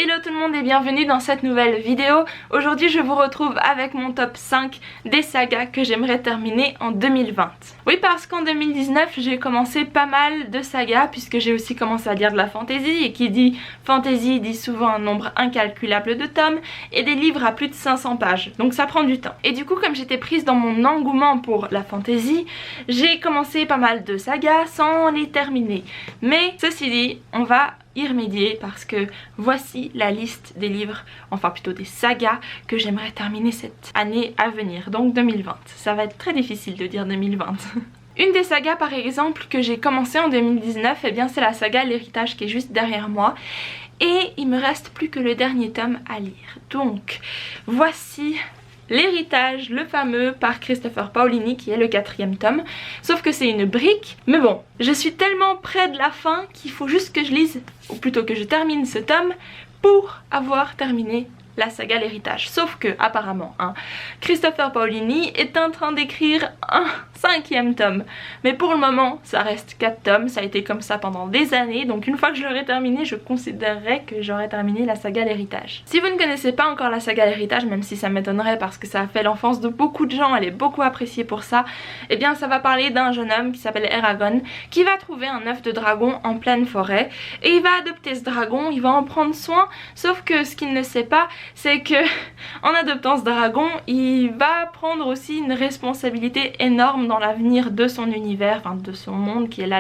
Hello tout le monde et bienvenue dans cette nouvelle vidéo. Aujourd'hui je vous retrouve avec mon top 5 des sagas que j'aimerais terminer en 2020. Oui, parce qu'en 2019 j'ai commencé pas mal de sagas puisque j'ai aussi commencé à lire de la fantasy, et qui dit fantasy dit souvent un nombre incalculable de tomes et des livres à plus de 500 pages, donc ça prend du temps. Et du coup, comme j'étais prise dans mon engouement pour la fantasy, j'ai commencé pas mal de sagas sans les terminer. Mais ceci dit, on va y remédier parce que voici la liste des livres, enfin plutôt des sagas que j'aimerais terminer cette année à venir, donc 2020. Ça va être très difficile de dire 2020. Une des sagas par exemple que j'ai commencé en 2019, eh bien c'est la saga L'Héritage qui est juste derrière moi. Et il me reste plus que le dernier tome à lire. Donc voici L'Héritage, le fameux, par Christopher Paolini, qui est le 4e tome. Sauf que c'est une brique. Mais bon, je suis tellement près de la fin qu'il faut juste que je lise, ou plutôt que je termine ce tome, pour avoir terminé la saga L'Héritage. Sauf que, apparemment, Christopher Paolini est en train d'écrire un 5e tome. Mais pour le moment, ça reste 4 tomes. Ça a été comme ça pendant des années. Donc une fois que je l'aurai terminé, je considérerais que j'aurais terminé la saga L'Héritage. Si vous ne connaissez pas encore la saga L'Héritage, même si ça m'étonnerait parce que ça a fait l'enfance de beaucoup de gens, elle est beaucoup appréciée pour ça, eh bien ça va parler d'un jeune homme qui s'appelle Eragon, qui va trouver un œuf de dragon en pleine forêt. Et il va adopter ce dragon, il va en prendre soin. Sauf que ce qu'il ne sait pas, c'est que en adoptant ce dragon, il va prendre aussi une responsabilité énorme dans l'avenir de son univers, enfin de son monde, qui est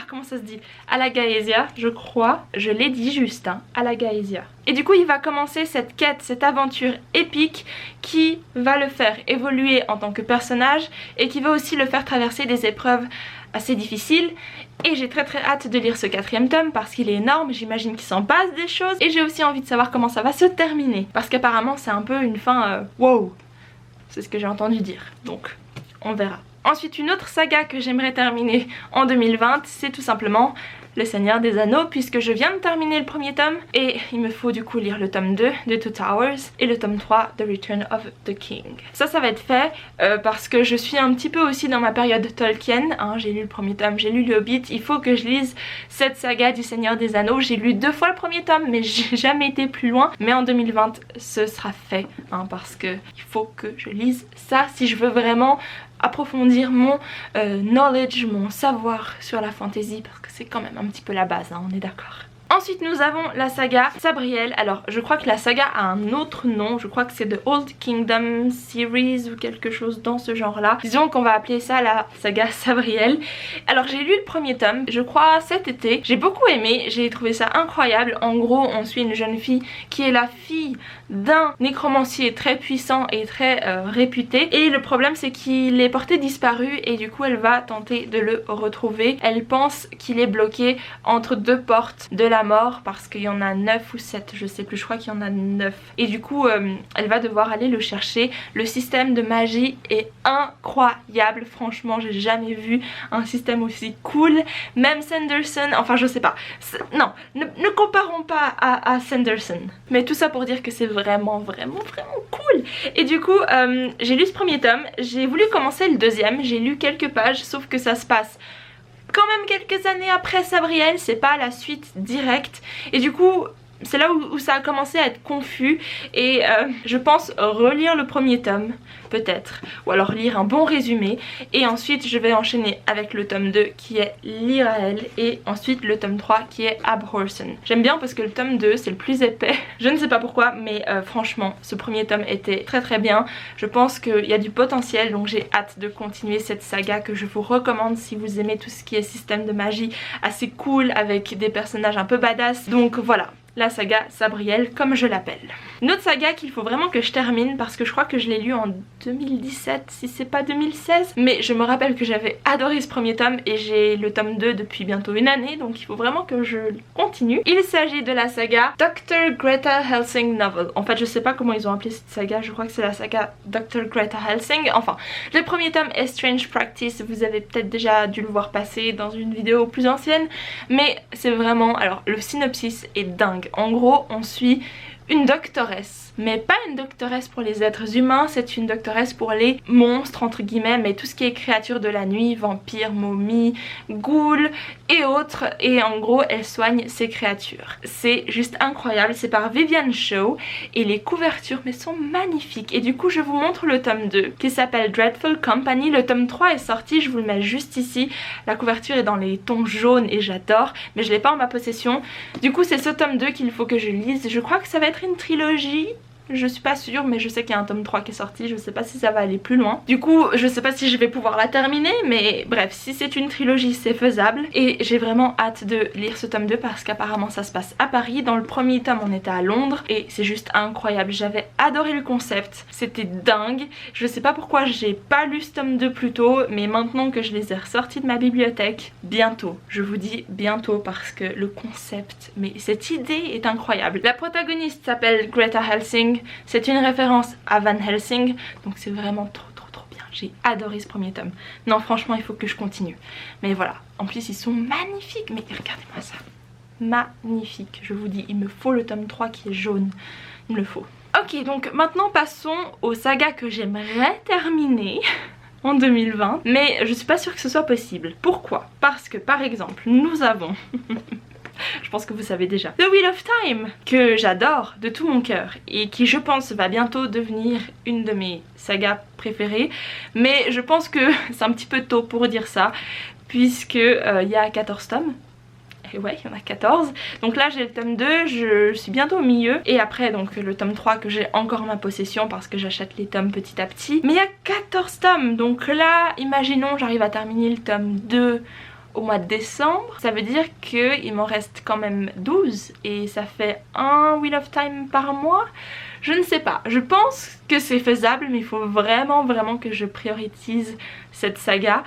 comment ça se dit, Alagaësia, je crois, je l'ai dit juste, Alagaësia. Et du coup il va commencer cette quête, cette aventure épique qui va le faire évoluer en tant que personnage et qui va aussi le faire traverser des épreuves assez difficiles. Et j'ai très hâte de lire ce 4e tome parce qu'il est énorme, j'imagine qu'il s'en passe des choses. Et j'ai aussi envie de savoir comment ça va se terminer, parce qu'apparemment c'est un peu une fin wow, c'est ce que j'ai entendu dire, donc on verra. Ensuite, une autre saga que j'aimerais terminer en 2020, c'est tout simplement Le Seigneur des Anneaux, puisque je viens de terminer le 1er tome et il me faut du coup lire le tome 2 de Two Towers et le tome 3 The Return of the King. Ça va être fait parce que je suis un petit peu aussi dans ma période Tolkien, j'ai lu le 1er tome, j'ai lu le Hobbit, il faut que je lise cette saga du Seigneur des Anneaux. J'ai lu 2 fois le 1er tome mais j'ai jamais été plus loin, mais en 2020 ce sera fait parce que il faut que je lise ça si je veux vraiment approfondir mon knowledge, mon savoir sur la fantasy, parce que c'est quand même un petit peu la base, on est d'accord. Ensuite nous avons la saga Sabriel. Alors je crois que la saga a un autre nom, je crois que c'est The Old Kingdom Series ou quelque chose dans ce genre là. Disons qu'on va appeler ça la saga Sabriel. Alors j'ai lu le 1er tome, je crois cet été, j'ai beaucoup aimé, j'ai trouvé ça incroyable. En gros on suit une jeune fille qui est la fille d'un nécromancier très puissant et très réputé, et le problème c'est qu'il est porté disparu et du coup elle va tenter de le retrouver. Elle pense qu'il est bloqué entre 2 portes de la mort parce qu'il y en a 9 ou 7, je sais plus, je crois qu'il y en a 9, et du coup elle va devoir aller le chercher. Le système de magie est incroyable, franchement j'ai jamais vu un système aussi cool. Même Sanderson, enfin je sais pas, non, ne comparons pas à Sanderson, mais tout ça pour dire que c'est vraiment cool. Et du coup j'ai lu ce 1er tome, j'ai voulu commencer le 2e, j'ai lu quelques pages, sauf que ça se passe quand même quelques années après Sabriel, c'est pas la suite directe, et du coup c'est là où ça a commencé à être confus. Et je pense relire le 1er tome peut-être, ou alors lire un bon résumé, et ensuite je vais enchaîner avec le tome 2 qui est Lyrael, et ensuite le tome 3 qui est Abhorsen. J'aime bien parce que le tome 2 c'est le plus épais, je ne sais pas pourquoi, mais franchement ce 1er tome était très bien. Je pense qu'il y a du potentiel, donc j'ai hâte de continuer cette saga que je vous recommande si vous aimez tout ce qui est système de magie assez cool avec des personnages un peu badass. Donc voilà, la saga Sabriel comme je l'appelle. Une autre saga qu'il faut vraiment que je termine parce que je crois que je l'ai lu en 2017 si c'est pas 2016, mais je me rappelle que j'avais adoré ce 1er tome et j'ai le tome 2 depuis bientôt une année, donc il faut vraiment que je continue. Il s'agit de la saga Dr. Greta Helsing Novel. En fait je sais pas comment ils ont appelé cette saga, je crois que c'est la saga Dr. Greta Helsing. Enfin le 1er tome est Strange Practice, vous avez peut-être déjà dû le voir passer dans une vidéo plus ancienne, mais c'est vraiment, alors le synopsis est dingue. En gros on suit une doctoresse. Mais pas une doctoresse pour les êtres humains, c'est une doctoresse pour les monstres entre guillemets, mais tout ce qui est créatures de la nuit, vampires, momies, ghouls et autres. Et en gros elle soigne ces créatures. C'est juste incroyable, c'est par Vivian Shaw et les couvertures mais sont magnifiques. Et du coup je vous montre le tome 2 qui s'appelle Dreadful Company. Le tome 3 est sorti, je vous le mets juste ici. La couverture est dans les tons jaunes et j'adore, mais je l'ai pas en ma possession. Du coup c'est ce tome 2 qu'il faut que je lise. Je crois que ça va être une trilogie. Je suis pas sûre, mais je sais qu'il y a un tome 3 qui est sorti, je sais pas si ça va aller plus loin. Du coup je sais pas si je vais pouvoir la terminer, mais bref, si c'est une trilogie c'est faisable. Et j'ai vraiment hâte de lire ce tome 2 parce qu'apparemment ça se passe à Paris. Dans le premier tome on était à Londres et c'est juste incroyable. J'avais adoré le concept, c'était dingue. Je sais pas pourquoi j'ai pas lu ce tome 2 plus tôt, mais maintenant que je les ai ressortis de ma bibliothèque, bientôt, je vous dis bientôt, parce que le concept, mais cette idée est incroyable. La protagoniste s'appelle Greta Helsing. C'est une référence à Van Helsing, donc c'est vraiment trop bien. J'ai adoré ce premier tome. Non franchement il faut que je continue. Mais voilà, en plus ils sont magnifiques, mais regardez-moi ça. Magnifique, je vous dis, il me faut le tome 3 qui est jaune. Il me le faut. Ok, donc maintenant passons aux sagas que j'aimerais terminer en 2020, mais je suis pas sûre que ce soit possible. Pourquoi? Parce que par exemple nous avons je pense que vous savez déjà, The Wheel of Time, que j'adore de tout mon cœur et qui je pense va bientôt devenir une de mes sagas préférées, mais je pense que c'est un petit peu tôt pour dire ça puisque il y a 14 tomes. Et ouais, il y en a 14. Donc là j'ai le tome 2, je suis bientôt au milieu. Et après donc le tome 3 que j'ai encore en ma possession parce que j'achète les tomes petit à petit. Mais il y a 14 tomes, donc là imaginons j'arrive à terminer le tome 2 au mois de décembre, ça veut dire qu'il m'en reste quand même 12 et ça fait un Wheel of Time par mois. Je ne sais pas, je pense que c'est faisable, mais il faut vraiment que je priorise cette saga.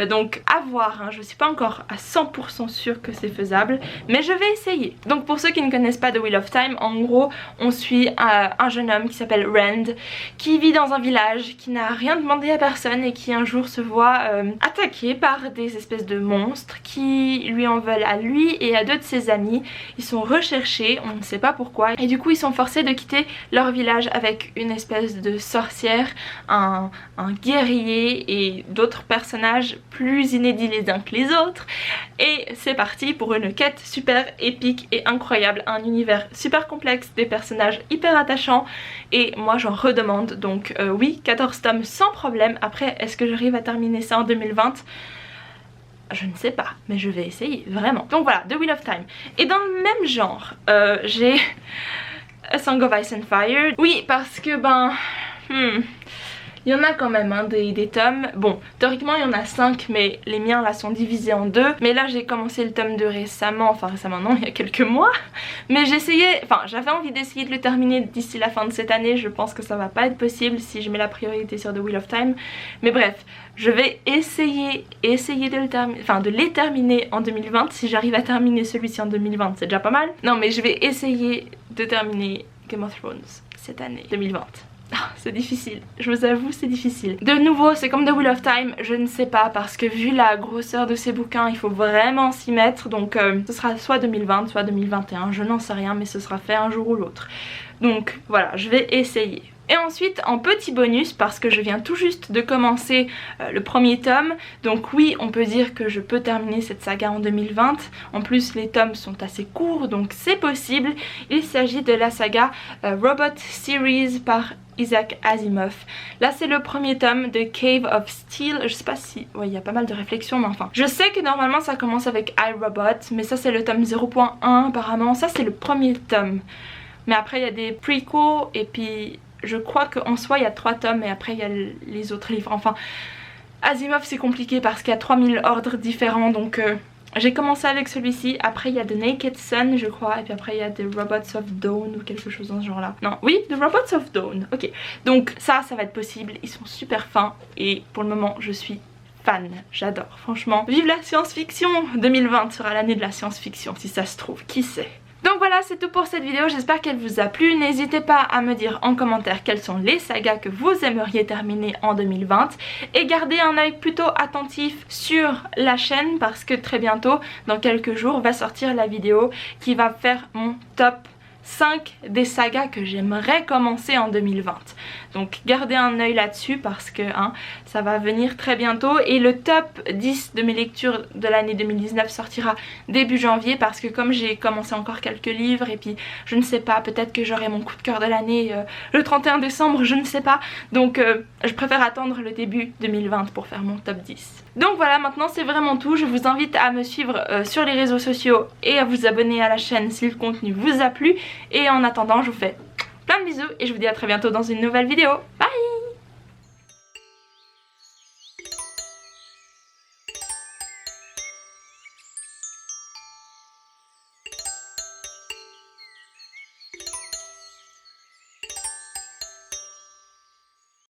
Donc à voir, hein. Je suis pas encore à 100% sûre que c'est faisable, mais je vais essayer. Donc pour ceux qui ne connaissent pas The Wheel of Time, en gros on suit un jeune homme qui s'appelle Rand, qui vit dans un village, qui n'a rien demandé à personne et qui un jour se voit attaqué par des espèces de monstres qui lui en veulent à lui et à deux de ses amis. Ils sont recherchés, on ne sait pas pourquoi, et du coup ils sont forcés de quitter leur village avec une espèce de sorcière, un guerrier et d'autres personnages plus inédits les uns que les autres. Et c'est parti pour une quête super épique et incroyable, un univers super complexe, des personnages hyper attachants et moi j'en redemande. Donc oui, 14 tomes sans problème. Après est-ce que j'arrive à terminer ça en 2020? Je ne sais pas, mais je vais essayer, vraiment. Donc voilà, The Wheel of Time. Et dans le même genre, j'ai A Song of Ice and Fire. Oui, parce que il y en a quand même hein, des tomes. Bon, théoriquement il y en a 5, mais les miens là sont divisés en 2. Mais là j'ai commencé le tome 2 récemment, enfin récemment non, il y a quelques mois. Mais j'essayais, enfin j'avais envie d'essayer de le terminer d'ici la fin de cette année. Je pense que ça va pas être possible si je mets la priorité sur The Wheel of Time. Mais bref, je vais essayer de les terminer en 2020. Si j'arrive à terminer celui-ci en 2020, c'est déjà pas mal. Non mais je vais essayer de terminer Game of Thrones cette année 2020. Ah, c'est difficile, je vous avoue c'est difficile. De nouveau c'est comme The Wheel of Time, je ne sais pas parce que vu la grosseur de ces bouquins il faut vraiment s'y mettre. Donc ce sera soit 2020 soit 2021, je n'en sais rien, mais ce sera fait un jour ou l'autre. Donc voilà, je vais essayer. Et ensuite en petit bonus, parce que je viens tout juste de commencer le premier tome, donc oui on peut dire que je peux terminer cette saga en 2020. En plus les tomes sont assez courts donc c'est possible. Il s'agit de la saga Robot Series par Isaac Asimov. Là c'est le premier tome de Cave of Steel. Je sais pas si... ouais, il y a pas mal de réflexions mais enfin. Je sais que normalement ça commence avec iRobot, mais ça c'est le tome 0.1 apparemment. Ça c'est le premier tome. Mais après il y a des prequels et puis... je crois qu'en soi il y a 3 tomes et après il y a les autres livres. Enfin, Asimov c'est compliqué parce qu'il y a 3000 ordres différents. Donc j'ai commencé avec celui-ci. Après il y a The Naked Sun je crois. Et puis après il y a The Robots of Dawn ou quelque chose dans ce genre là. Non, oui, The Robots of Dawn. Ok, donc ça va être possible. Ils sont super fins et pour le moment je suis fan. J'adore, franchement. Vive la science-fiction. 2020 sera l'année de la science-fiction si ça se trouve, qui sait. Donc voilà, c'est tout pour cette vidéo, j'espère qu'elle vous a plu. N'hésitez pas à me dire en commentaire quelles sont les sagas que vous aimeriez terminer en 2020. Et gardez un œil plutôt attentif sur la chaîne parce que très bientôt, dans quelques jours, va sortir la vidéo qui va faire mon top 5 des sagas que j'aimerais commencer en 2020. Donc gardez un œil là-dessus parce que ça va venir très bientôt. Et le top 10 de mes lectures de l'année 2019 sortira début janvier parce que comme j'ai commencé encore quelques livres et puis je ne sais pas, peut-être que j'aurai mon coup de cœur de l'année le 31 décembre, je ne sais pas. Donc je préfère attendre le début 2020 pour faire mon top 10. Donc voilà, maintenant c'est vraiment tout. Je vous invite à me suivre sur les réseaux sociaux et à vous abonner à la chaîne si le contenu vous a plu. Et en attendant, je vous fais plein de bisous et je vous dis à très bientôt dans une nouvelle vidéo. Bye!